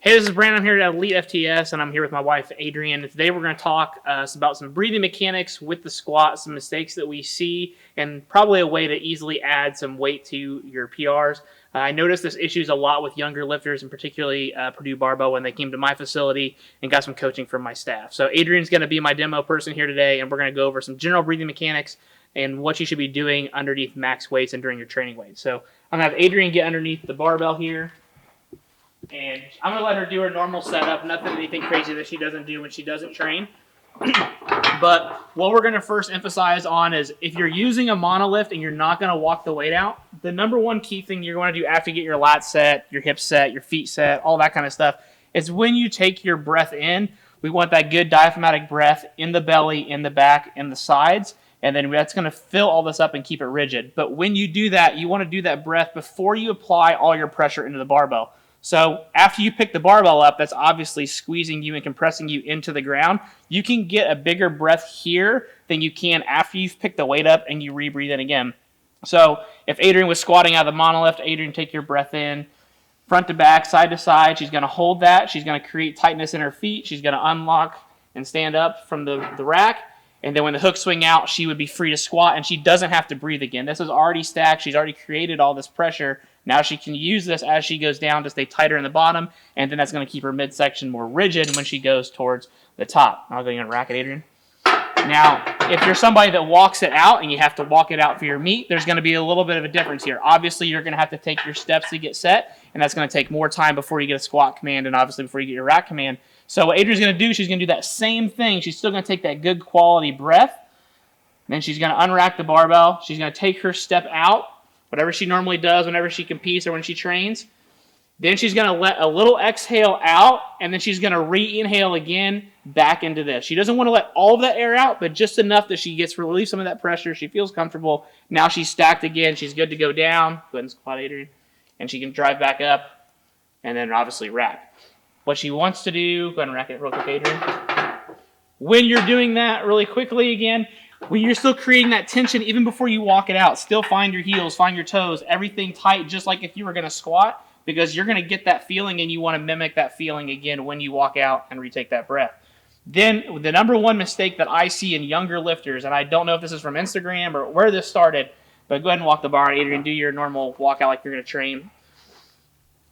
Hey, this is Brandon. I'm here at elitefts, and I'm here with my wife, Adrienne. And today we're going to talk about some breathing mechanics with the squat, some mistakes that we see, and probably a way to easily add some weight to your PRs. I noticed this issues a lot with younger lifters, and particularly Purdue Barbell when they came to my facility and got some coaching from my staff. So Adrienne's going to be my demo person here today, and we're going to go over some general breathing mechanics and what you should be doing underneath max weights and during your training weight. So I'm going to have Adrienne get underneath the barbell here. And I'm going to let her do her normal setup, anything crazy that she doesn't do when she doesn't train. But what we're going to first emphasize on is if you're using a monolift and you're not going to walk the weight out, the number one key thing you're going to do after you get your lats set, your hips set, your feet set, all that kind of stuff, is when you take your breath in, we want that good diaphragmatic breath in the belly, in the back, in the sides, and then that's going to fill all this up and keep it rigid. But when you do that, you want to do that breath before you apply all your pressure into the barbell. So after you pick the barbell up, that's obviously squeezing you and compressing you into the ground. You can get a bigger breath here than you can after you've picked the weight up and you rebreathe in again. So if Adrienne was squatting out of the monolift, Adrienne, take your breath in, front to back, side to side. She's going to hold that. She's going to create tightness in her feet. She's going to unlock and stand up from the rack. And then when the hooks swing out, she would be free to squat, and she doesn't have to breathe again. This is already stacked. She's already created all this pressure. Now she can use this as she goes down to stay tighter in the bottom, and then that's going to keep her midsection more rigid when she goes towards the top. I'll go and rack it, Adrienne. Now, if you're somebody that walks it out and you have to walk it out for your meet, there's going to be a little bit of a difference here. Obviously, you're going to have to take your steps to get set, and that's going to take more time before you get a squat command and obviously before you get your rack command. So what Adrienne's going to do, she's going to do that same thing. She's still going to take that good quality breath. Then she's going to unrack the barbell. She's going to take her step out, whatever she normally does whenever she competes or when she trains. Then she's going to let a little exhale out, and then she's going to re-inhale again back into this. She doesn't want to let all of that air out, but just enough that she gets to relieve some of that pressure. She feels comfortable. Now she's stacked again. She's good to go down. Go ahead and squat, Adrienne. And she can drive back up, and then obviously rack. What she wants to do, go ahead and rack it real quick, Adrienne. When you're doing that really quickly again, when you're still creating that tension even before you walk it out, still find your heels, find your toes, everything tight just like if you were going to squat, because you're going to get that feeling and you want to mimic that feeling again when you walk out and retake that breath. Then the number one mistake that I see in younger lifters, and I don't know if this is from Instagram or where this started, but go ahead and walk the bar, Adrienne, do your normal walkout like you're going to train.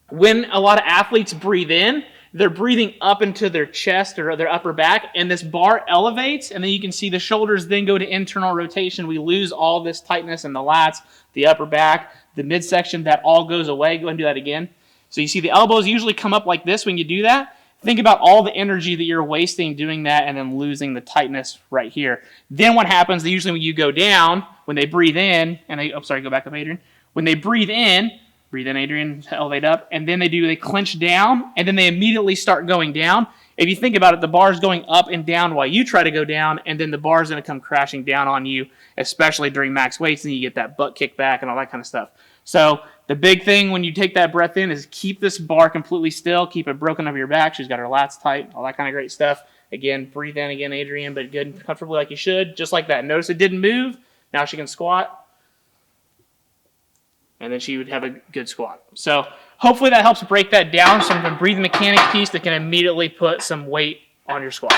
When a lot of athletes breathe in, they're breathing up into their chest or their upper back, and this bar elevates, and then you can see the shoulders then go to internal rotation. We lose all this tightness in the lats, the upper back, the midsection. That all goes away. Go ahead and do that again. So you see the elbows usually come up like this when you do that. Think about all the energy that you're wasting doing that and then losing the tightness right here. Then what happens, usually when you go down, when they breathe in, and they, go back up, Adrienne. When they breathe in, Adrienne, elevate up, and then they clench down, and then they immediately start going down. If you think about it, the bar's going up and down while you try to go down, and then the bar's going to come crashing down on you, especially during max weights, and you get that butt kick back and all that kind of stuff. So the big thing when you take that breath in is keep this bar completely still, keep it broken over your back. She's got her lats tight, all that kind of great stuff. Again, breathe in again, Adrienne, but good and comfortably like you should, just like that. Notice it didn't move. Now she can squat. And then she would have a good squat. So hopefully that helps break that down, some of the breathing mechanic piece that can immediately put some weight on your squat.